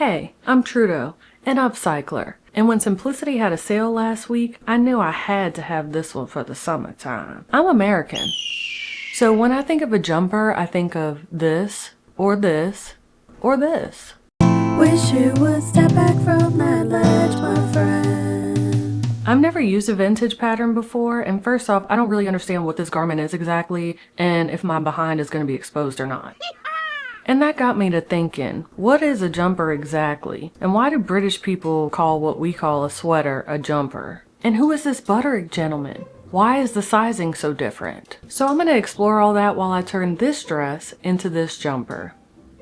Hey, I'm Trudeaux, an upcycler, and when Simplicity had a sale last week, I knew I had to have this one for the summertime. I'm American, so when I think of a jumper, I think of this, or this, or this. Wish you would step back from that ledge, my friend. I've never used a vintage pattern before, and first off, I don't really understand what this garment is exactly, and if my behind is going to be exposed or not. And that got me to thinking, what is a jumper exactly? And why do British people call what we call a sweater a jumper? And who is this Butterick gentleman? Why is the sizing so different? So I'm going to explore all that while I turn this dress into this jumper.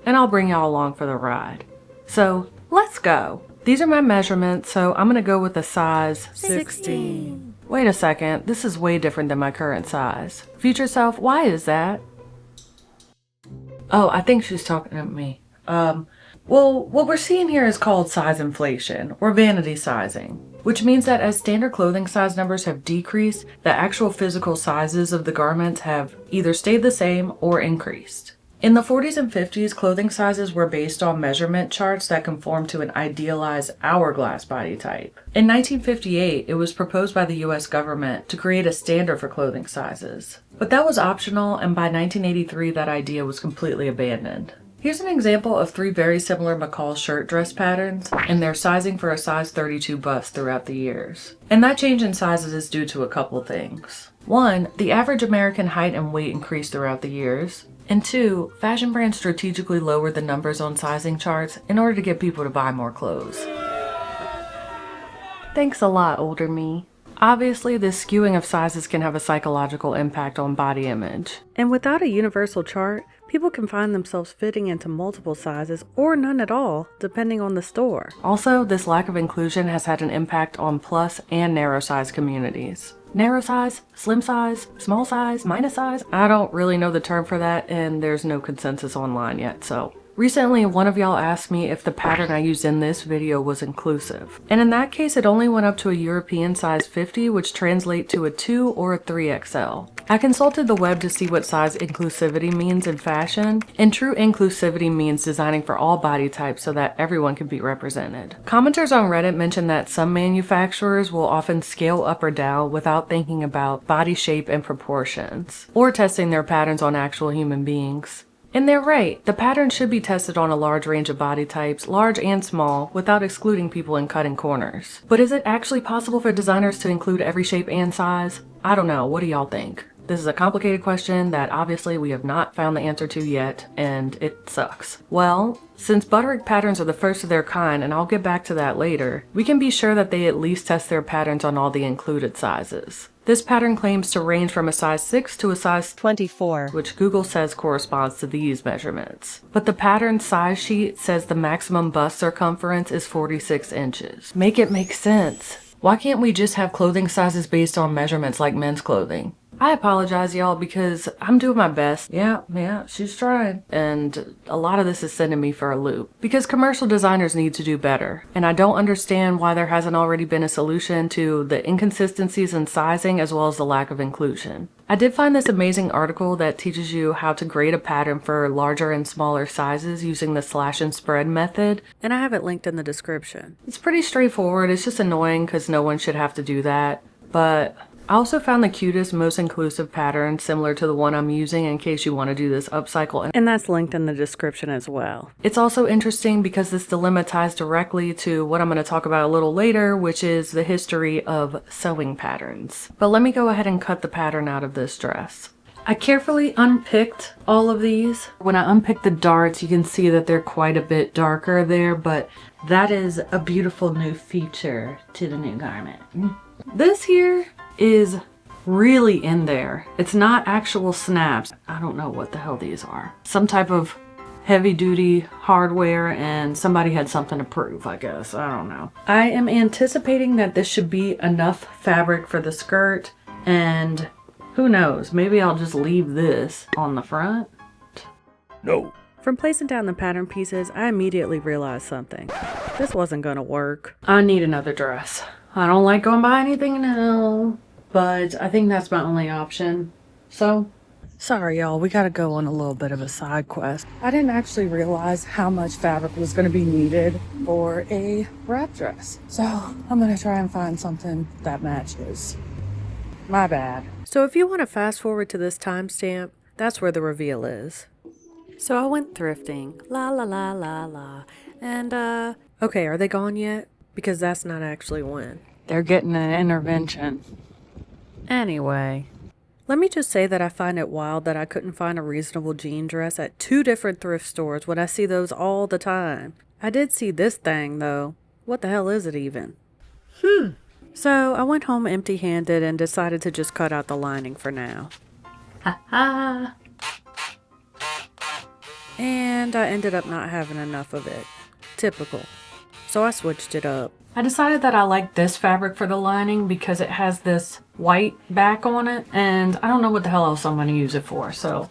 And I'll bring y'all along for the ride. So let's go. These are my measurements, so I'm going to go with a size 16. Wait a second, this is way different than my current size. Future self, why is that? Oh, I think she's talking to me. Well, what we're seeing here is called size inflation, or vanity sizing, which means that as standard clothing size numbers have decreased, the actual physical sizes of the garments have either stayed the same or increased. In the 40s and 50s, clothing sizes were based on measurement charts that conformed to an idealized hourglass body type. In 1958, it was proposed by the US government to create a standard for clothing sizes. But that was optional, and by 1983, that idea was completely abandoned. Here's an example of three very similar McCall shirt dress patterns and their sizing for a size 32 bust throughout the years. And that change in sizes is due to a couple things. One, the average American height and weight increased throughout the years. And two, fashion brands strategically lowered the numbers on sizing charts in order to get people to buy more clothes. Thanks a lot, older me. Obviously, this skewing of sizes can have a psychological impact on body image. And without a universal chart, people can find themselves fitting into multiple sizes or none at all, depending on the store. Also, this lack of inclusion has had an impact on plus and narrow size communities. Narrow size, slim size, small size, minus size. I don't really know the term for that, and there's no consensus online yet, so. Recently, one of y'all asked me if the pattern I used in this video was inclusive. And in that case, it only went up to a European size 50, which translates to a 2 or a 3XL. I consulted the web to see what size inclusivity means in fashion, and true inclusivity means designing for all body types so that everyone can be represented. Commenters on Reddit mentioned that some manufacturers will often scale up or down without thinking about body shape and proportions, or testing their patterns on actual human beings. And they're right, the pattern should be tested on a large range of body types, large and small, without excluding people and cutting corners. But is it actually possible for designers to include every shape and size? I don't know, what do y'all think? This is a complicated question that obviously we have not found the answer to yet, and it sucks. Well, since Butterick patterns are the first of their kind, and I'll get back to that later, we can be sure that they at least test their patterns on all the included sizes. This pattern claims to range from a size 6 to a size 24, which Google says corresponds to these measurements. But the pattern size sheet says the maximum bust circumference is 46 inches. Make it make sense. Why can't we just have clothing sizes based on measurements like men's clothing? I apologize, y'all, because I'm doing my best. Yeah, she's trying. And a lot of this is sending me for a loop. Because commercial designers need to do better. And I don't understand why there hasn't already been a solution to the inconsistencies in sizing as well as the lack of inclusion. I did find this amazing article that teaches you how to grade a pattern for larger and smaller sizes using the slash and spread method. And I have it linked in the description. It's pretty straightforward. It's just annoying because no one should have to do that. But I also found the cutest, most inclusive pattern similar to the one I'm using in case you want to do this upcycle, and that's linked in the description as well. It's also interesting because this dilemma ties directly to what I'm going to talk about a little later, which is the history of sewing patterns. But let me go ahead and cut the pattern out of this dress. I carefully unpicked all of these. When I unpicked the darts, you can see that they're quite a bit darker there, but that is a beautiful new feature to the new garment. This here is really in there. It's not actual snaps. I don't know what the hell these are. Some type of heavy duty hardware, and somebody had something to prove, I guess. I don't know. I am anticipating that this should be enough fabric for the skirt, and who knows, maybe I'll just leave this on the front. No. From placing down the pattern pieces, I immediately realized something. This wasn't gonna work. I need another dress. I don't like going by anything now, but I think that's my only option. So Sorry, y'all, we gotta go on a little bit of a side quest. I didn't actually realize how much fabric was gonna be needed for a wrap dress. So I'm gonna try and find something that matches. My bad. So if you want to fast forward to this timestamp, that's where the reveal is. So I went thrifting, la la la la la, and okay, are they gone yet? Because that's not actually when. They're getting an intervention. Anyway, let me just say that I find it wild that I couldn't find a reasonable jean dress at 2 different thrift stores when I see those all the time. I did see this thing though. What the hell is it even? So I went home empty-handed and decided to just cut out the lining for now. Ha ha! And I ended up not having enough of it. Typical. So I switched it up. I decided that I like this fabric for the lining because it has this white back on it, and I don't know what the hell else I'm going to use it for, so.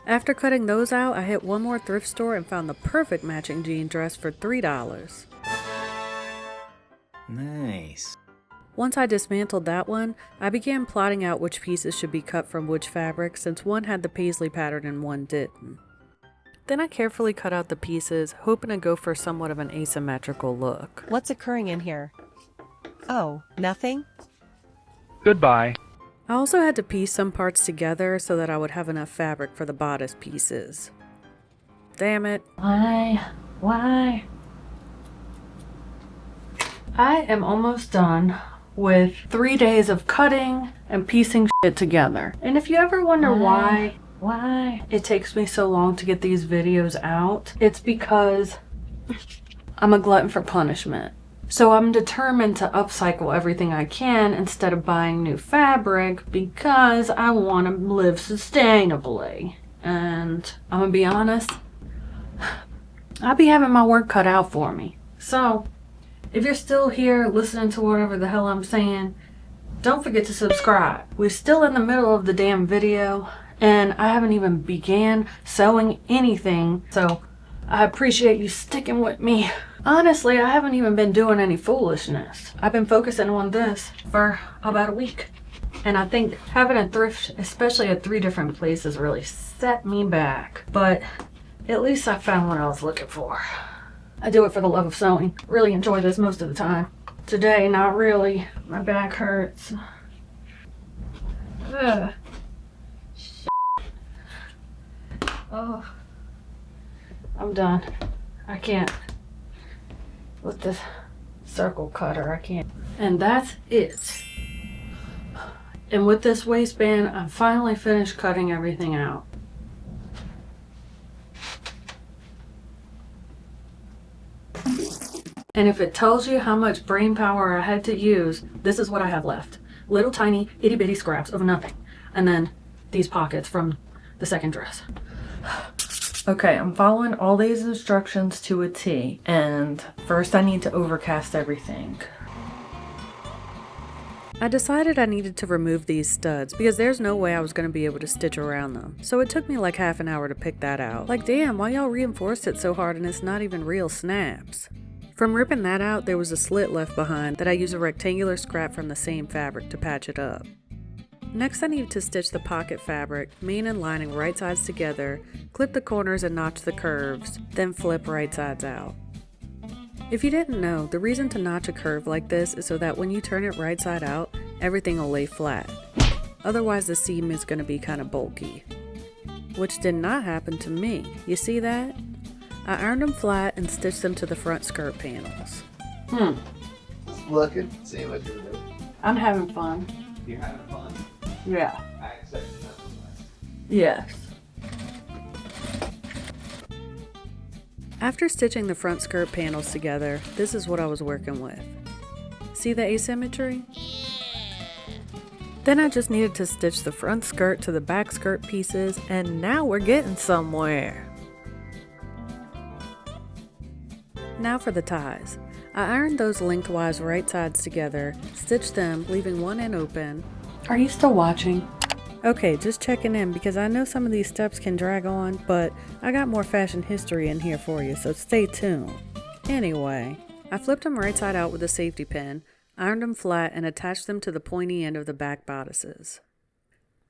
After cutting those out, I hit one more thrift store and found the perfect matching jean dress for $3. Nice. Once I dismantled that one, I began plotting out which pieces should be cut from which fabric since one had the paisley pattern and one didn't. Then I carefully cut out the pieces, hoping to go for somewhat of an asymmetrical look. What's occurring in here? Oh, nothing? Goodbye. I also had to piece some parts together so that I would have enough fabric for the bodice pieces. Damn it. Why? I am almost done with 3 days of cutting and piecing shit together. And if you ever wonder why it takes me so long to get these videos out, it's because I'm a glutton for punishment. So I'm determined to upcycle everything I can instead of buying new fabric because I want to live sustainably. And I'm gonna be honest, I'll be having my work cut out for me. So if you're still here listening to whatever the hell I'm saying, don't forget to subscribe. We're still in the middle of the damn video and I haven't even began sewing anything, so I appreciate you sticking with me. Honestly, I haven't even been doing any foolishness. I've been focusing on this for about a week. And I think having a thrift, especially at 3 different places, really set me back. But at least I found what I was looking for. I do it for the love of sewing. Really enjoy this most of the time. Today, not really. My back hurts. Ugh. Oh, I'm done. I can't with this circle cutter. I can't. And that's it. And with this waistband, I'm finally finished cutting everything out. And if it tells you how much brain power I had to use, this is what I have left. Little tiny itty bitty scraps of nothing. And then these pockets from the second dress. Okay, I'm following all these instructions to a T, and first I need to overcast everything. I decided I needed to remove these studs because there's no way I was going to be able to stitch around them. So it took me like half an hour to pick that out. Like damn, why y'all reinforced it so hard and it's not even real snaps? From ripping that out, there was a slit left behind that I used a rectangular scrap from the same fabric to patch it up. Next I needed to stitch the pocket fabric, main and lining right sides together, clip the corners and notch the curves, then flip right sides out. If you didn't know, the reason to notch a curve like this is so that when you turn it right side out, everything will lay flat. Otherwise the seam is going to be kind of bulky. Which did not happen to me. You see that? I ironed them flat and stitched them to the front skirt panels. Just looking, seeing what you're doing. I'm having fun. You're having fun. Yeah. I expected nothing less. Yes. After stitching the front skirt panels together, this is what I was working with. See the asymmetry? Then I just needed to stitch the front skirt to the back skirt pieces, and now we're getting somewhere. Now for the ties. I ironed those lengthwise right sides together, stitched them, leaving one end open. Are you still watching? Okay, just checking in because I know some of these steps can drag on, but I got more fashion history in here for you, so stay tuned. Anyway, I flipped them right side out with a safety pin, ironed them flat, and attached them to the pointy end of the back bodices.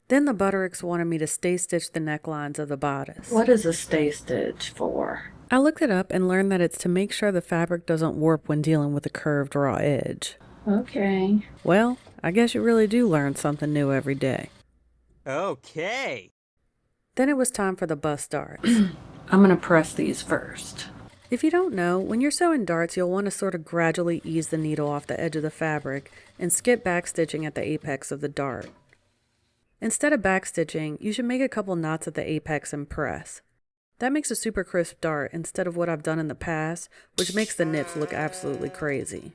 Then the Buttericks wanted me to stay stitch the necklines of the bodice. What is a stay stitch for? I looked it up and learned that it's to make sure the fabric doesn't warp when dealing with a curved raw edge. Okay. Well, I guess you really do learn something new every day. Okay. Then it was time for the bust darts. I'm gonna press these first. If you don't know, when you're sewing darts, you'll want to sort of gradually ease the needle off the edge of the fabric and skip back stitching at the apex of the dart. Instead of back stitching, you should make a couple knots at the apex and press. That makes a super crisp dart instead of what I've done in the past, which makes the knits look absolutely crazy.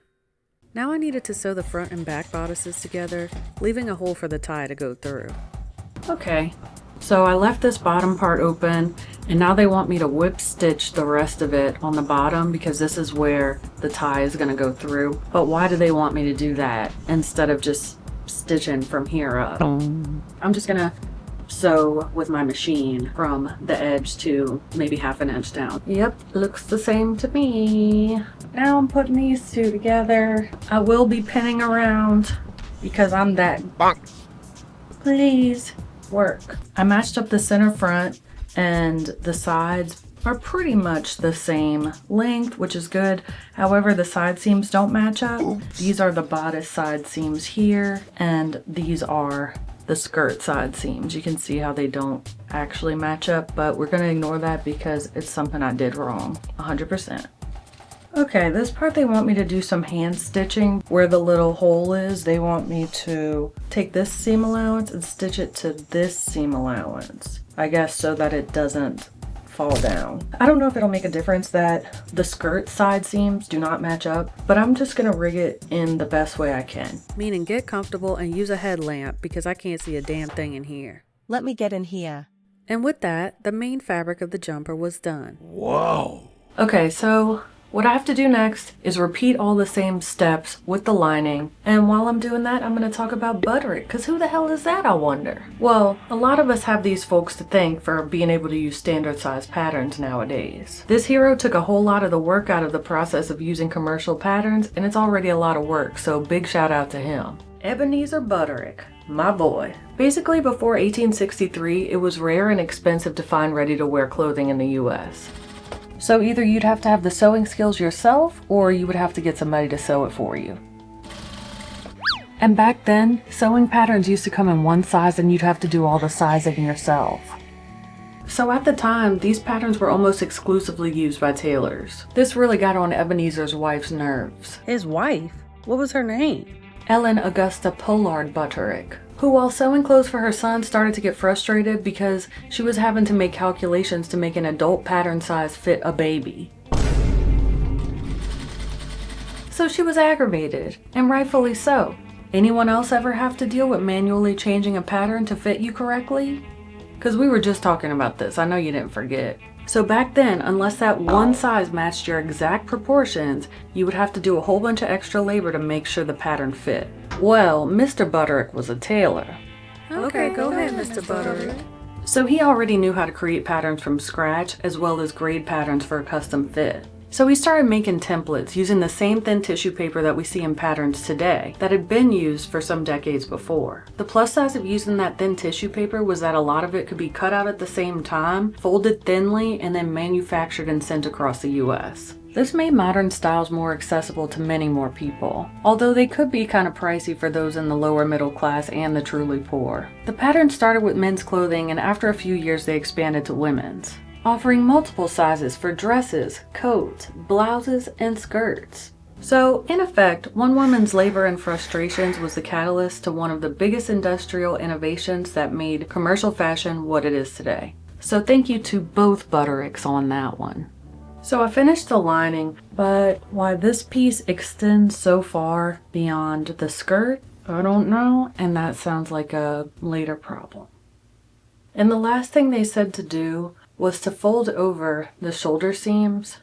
Now I needed to sew the front and back bodices together, leaving a hole for the tie to go through. Okay, so I left this bottom part open, and now they want me to whip stitch the rest of it on the bottom because this is where the tie is gonna go through. But why do they want me to do that instead of just stitching from here up? I'm just gonna sew with my machine from the edge to maybe half an inch down. Yep, looks the same to me. Now I'm putting these two together. I will be pinning around because I'm that bonk. Please work. I matched up the center front and the sides are pretty much the same length, which is good. However, the side seams don't match up. Oops. These are the bodice side seams here, and these are the skirt side seams. You can see how they don't actually match up, but we're gonna ignore that because it's something I did wrong, 100%. Okay, this part they want me to do some hand stitching. Where the little hole is, they want me to take this seam allowance and stitch it to this seam allowance. I guess so that it doesn't fall down. I don't know if it'll make a difference that the skirt side seams do not match up, but I'm just gonna rig it in the best way I can. Meaning get comfortable and use a headlamp because I can't see a damn thing in here. Let me get in here. And with that, the main fabric of the jumper was done. Whoa. Okay, so what I have to do next is repeat all the same steps with the lining. And while I'm doing that, I'm going to talk about Butterick, because who the hell is that, I wonder? Well, a lot of us have these folks to thank for being able to use standard size patterns nowadays. This hero took a whole lot of the work out of the process of using commercial patterns, and it's already a lot of work, so big shout out to him. Ebenezer Butterick, my boy. Basically, before 1863, it was rare and expensive to find ready-to-wear clothing in the US. So either you'd have to have the sewing skills yourself, or you would have to get somebody to sew it for you. And back then, sewing patterns used to come in one size and you'd have to do all the sizing yourself. So at the time, these patterns were almost exclusively used by tailors. This really got on Ebenezer's wife's nerves. His wife? What was her name? Ellen Augusta Pollard Butterick, who while sewing clothes for her son started to get frustrated because she was having to make calculations to make an adult pattern size fit a baby. So she was aggravated, and rightfully so. Anyone else ever have to deal with manually changing a pattern to fit you correctly? Because we were just talking about this, I know you didn't forget. So back then, unless that one size matched your exact proportions, you would have to do a whole bunch of extra labor to make sure the pattern fit. Well, Mr. Butterick was a tailor. Okay, go ahead, Mr. Butterick. So he already knew how to create patterns from scratch as well as grade patterns for a custom fit. So he started making templates using the same thin tissue paper that we see in patterns today that had been used for some decades before. The plus size of using that thin tissue paper was that a lot of it could be cut out at the same time, folded thinly, and then manufactured and sent across the US. This made modern styles more accessible to many more people, although they could be kind of pricey for those in the lower middle class and the truly poor. The pattern started with men's clothing, and after a few years they expanded to women's, offering multiple sizes for dresses, coats, blouses, and skirts. So, in effect, one woman's labor and frustrations was the catalyst to one of the biggest industrial innovations that made commercial fashion what it is today. So thank you to both Buttericks on that one. So I finished the lining, but why this piece extends so far beyond the skirt, I don't know, and that sounds like a later problem. And the last thing they said to do was to fold over the shoulder seams,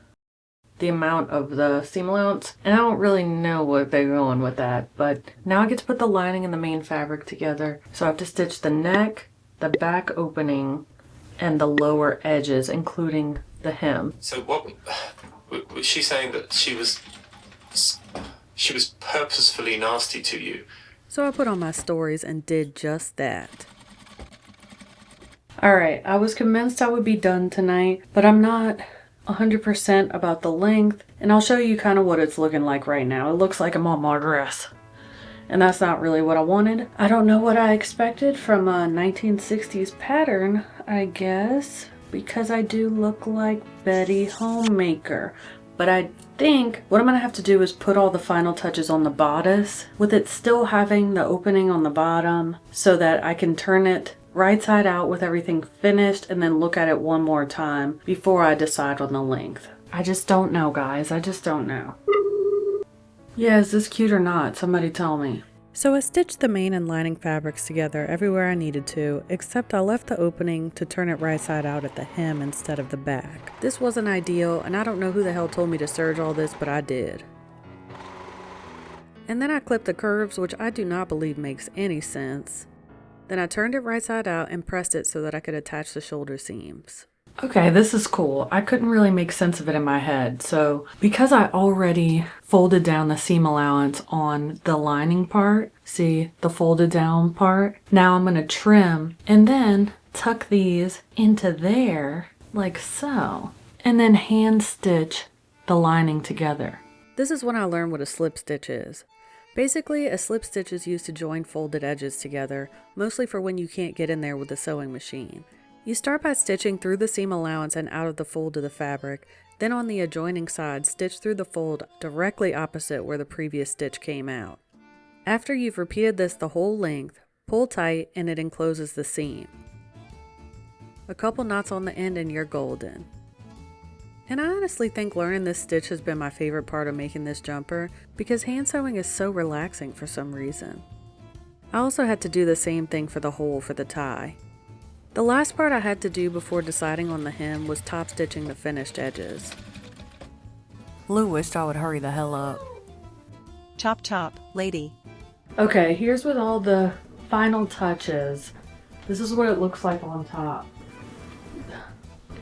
the amount of the seam allowance, and I don't really know what they're going with that, but now I get to put the lining and the main fabric together. So I have to stitch the neck, the back opening, and the lower edges, including the hem. So what was she saying, that she was purposefully nasty to you? So I put on my stories and did just that. Alright, I was convinced I would be done tonight, but I'm not 100% about the length, and I'll show you kind of what it's looking like right now. It looks like I'm on my dress, and that's not really what I wanted. I don't know what I expected from a 1960s pattern, I guess, because I do look like Betty Homemaker. But I think what I'm gonna have to do is put all the final touches on the bodice, with it still having the opening on the bottom, so that I can turn it right side out with everything finished and then look at it one more time before I decide on the length. I just don't know, guys. I just don't know. Yeah, is this cute or not? Somebody tell me. So I stitched the main and lining fabrics together everywhere I needed to, except I left the opening to turn it right side out at the hem instead of the back. This wasn't ideal, and I don't know who the hell told me to serge all this, but I did. And then I clipped the curves, which I do not believe makes any sense. Then I turned it right side out and pressed it so that I could attach the shoulder seams. Okay, this is cool. I couldn't really make sense of it in my head. So because I already folded down the seam allowance on the lining part, see the folded down part, now I'm gonna trim and then tuck these into there like so, and then hand stitch the lining together. This is when I learned what a slip stitch is. Basically, a slip stitch is used to join folded edges together, mostly for when you can't get in there with the sewing machine. You start by stitching through the seam allowance and out of the fold of the fabric, then on the adjoining side, stitch through the fold directly opposite where the previous stitch came out. After you've repeated this the whole length, pull tight and it encloses the seam. A couple knots on the end and you're golden. And I honestly think learning this stitch has been my favorite part of making this jumper because hand sewing is so relaxing for some reason. I also had to do the same thing for the hole for the tie. The last part I had to do before deciding on the hem was top stitching the finished edges. Lou wished I would hurry the hell up. Chop chop, lady. Okay, here's with all the final touches. This is what it looks like on top.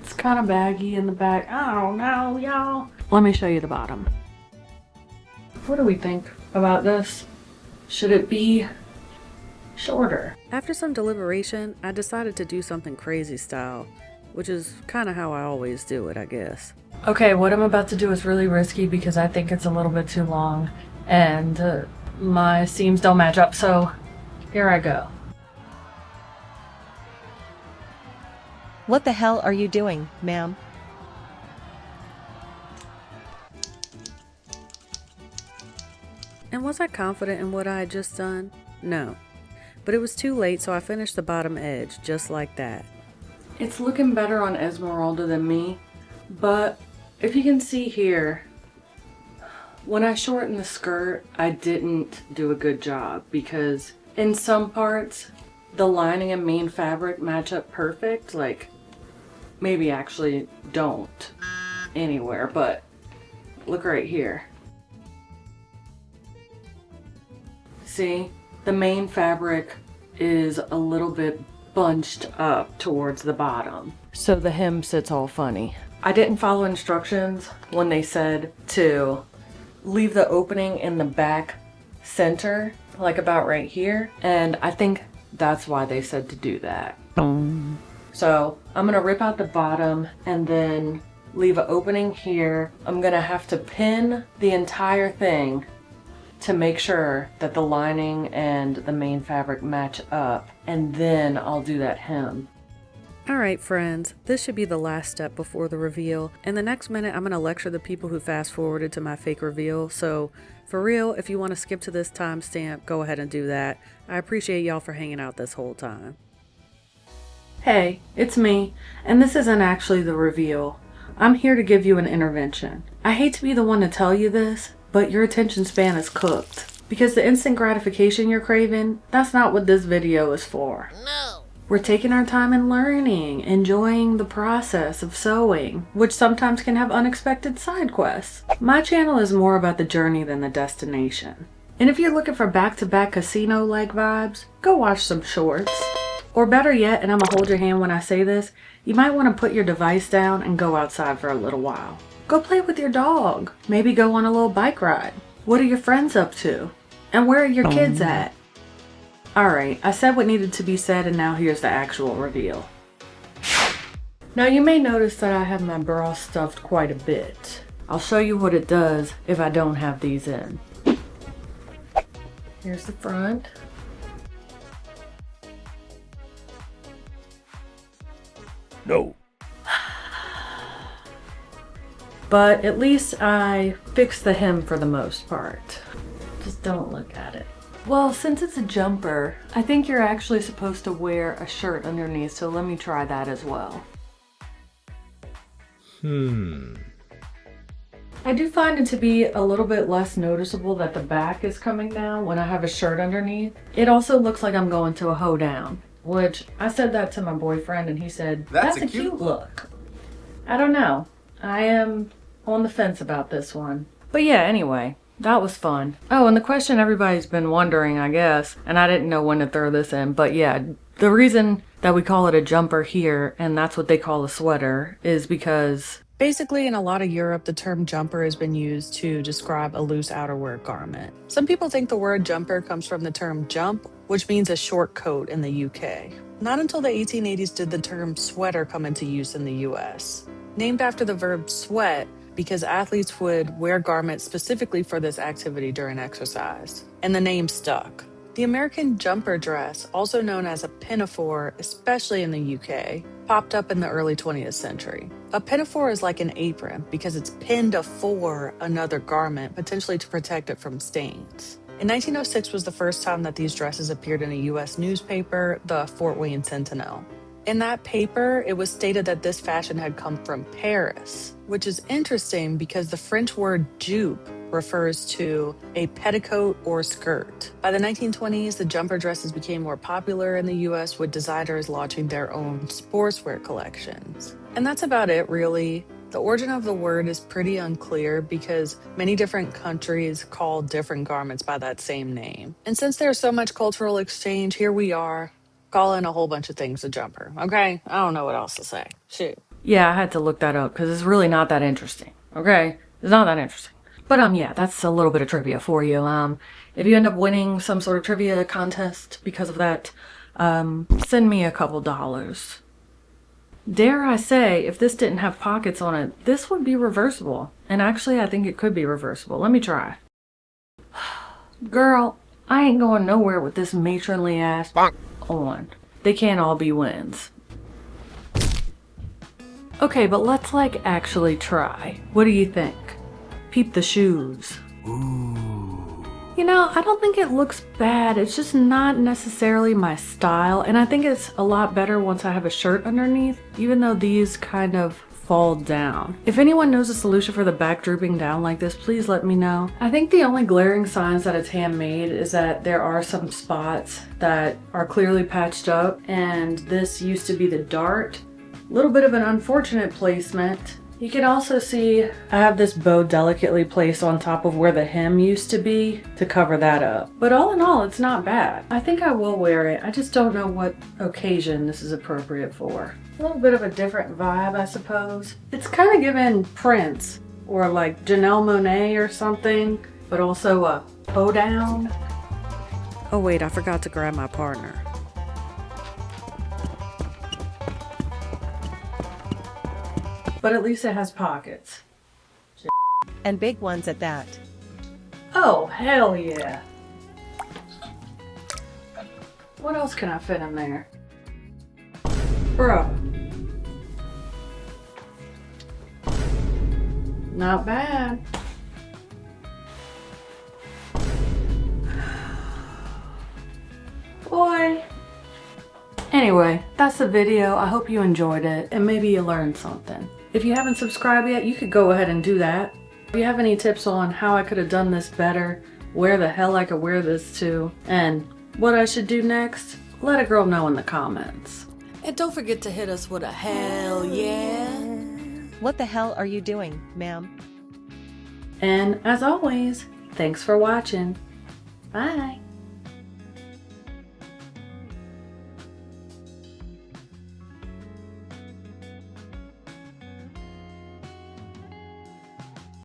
It's kind of baggy in the back. I don't know, y'all. Let me show you the bottom. What do we think about this? Should it be shorter? After some deliberation, I decided to do something crazy style, which is kind of how I always do it, I guess. Okay, what I'm about to do is really risky because I think it's a little bit too long and my seams don't match up, so here I go. What the hell are you doing, ma'am? And was I confident in what I had just done? No. But it was too late, so I finished the bottom edge, just like that. It's looking better on Esmeralda than me, but if you can see here, when I shortened the skirt, I didn't do a good job because in some parts, the lining and main fabric match up perfect, like maybe actually don't anywhere, but look right here. See, the main fabric is a little bit bunched up towards the bottom, so the hem sits all funny. I didn't follow instructions when they said to leave the opening in the back center, like about right here, and I think that's why they said to do that. So I'm gonna rip out the bottom and then leave an opening here. I'm gonna have to pin the entire thing to make sure that the lining and the main fabric match up, and then I'll do that hem. Alright friends, this should be the last step before the reveal. In the next minute, I'm going to lecture the people who fast forwarded to my fake reveal, so for real, if you want to skip to this timestamp, go ahead and do that. I appreciate y'all for hanging out this whole time. Hey, it's me, and this isn't actually the reveal. I'm here to give you an intervention. I hate to be the one to tell you this, but your attention span is cooked. Because the instant gratification you're craving, that's not what this video is for. No! We're taking our time and learning, enjoying the process of sewing, which sometimes can have unexpected side quests. My channel is more about the journey than the destination. And if you're looking for back-to-back casino-like vibes, go watch some shorts. Or better yet, and I'm gonna hold your hand when I say this, you might want to put your device down and go outside for a little while. Go play with your dog. Maybe go on a little bike ride. What are your friends up to? And where are your kids at? Alright, I said what needed to be said and now here's the actual reveal. Now you may notice that I have my bra stuffed quite a bit. I'll show you what it does if I don't have these in. Here's the front. No. But at least I fixed the hem for the most part. Just don't look at it. Well, since it's a jumper, I think you're actually supposed to wear a shirt underneath, so let me try that as well. I do find it to be a little bit less noticeable that the back is coming down when I have a shirt underneath. It also looks like I'm going to a hoedown, which I said that to my boyfriend and he said, that's a cute look. I don't know. I am on the fence about this one. But yeah, anyway, that was fun. Oh, and the question everybody's been wondering, I guess, and I didn't know when to throw this in, but yeah, the reason that we call it a jumper here, and that's what they call a sweater, is because basically in a lot of Europe, the term jumper has been used to describe a loose outerwear garment. Some people think the word jumper comes from the term jump, which means a short coat in the UK. Not until the 1880s did the term sweater come into use in the US. Named after the verb sweat, because athletes would wear garments specifically for this activity during exercise, and the name stuck. The American jumper dress, also known as a pinafore, especially in the UK, popped up in the early 20th century. A pinafore is like an apron because it's pinned afore another garment, potentially to protect it from stains. In 1906 was the first time that these dresses appeared in a US newspaper, the Fort Wayne Sentinel. In that paper, it was stated that this fashion had come from Paris, which is interesting because the French word jupe refers to a petticoat or skirt. By the 1920s, the jumper dresses became more popular in the US, with designers launching their own sportswear collections. And that's about it, really. The origin of the word is pretty unclear because many different countries call different garments by that same name. And since there's so much cultural exchange, here we are, calling a whole bunch of things a jumper, okay? I don't know what else to say. Shoot. Yeah, I had to look that up because it's really not that interesting, okay? It's not that interesting. But yeah, that's a little bit of trivia for you. If you end up winning some sort of trivia contest because of that, send me a couple dollars. Dare I say, if this didn't have pockets on it, this would be reversible. And actually, I think it could be reversible. Let me try. Girl, I ain't going nowhere with this matronly ass on. They can't all be wins. Okay, but let's like actually try. What do you think? Peep the shoes. Ooh. You know, I don't think it looks bad. It's just not necessarily my style. And I think it's a lot better once I have a shirt underneath, even though these kind of fall down. If anyone knows a solution for the back drooping down like this, please let me know. I think the only glaring signs that it's handmade is that there are some spots that are clearly patched up, and this used to be the dart. A little bit of an unfortunate placement. You can also see I have this bow delicately placed on top of where the hem used to be to cover that up. But all in all, it's not bad. I think I will wear it. I just don't know what occasion this is appropriate for. A little bit of a different vibe, I suppose. It's kind of giving Prince or like Janelle Monáe or something, but also a hoedown. Oh wait, I forgot to grab my partner. But at least it has pockets. And big ones at that. Oh, hell yeah. What else can I fit in there? Bro. Not bad. Boy. Anyway, that's the video. I hope you enjoyed it and maybe you learned something. If you haven't subscribed yet, you could go ahead and do that. If you have any tips on how I could have done this better, where the hell I could wear this to, and what I should do next, let a girl know in the comments. And don't forget to hit us with a hell yeah. What the hell are you doing, ma'am? And as always, thanks for watching. Bye.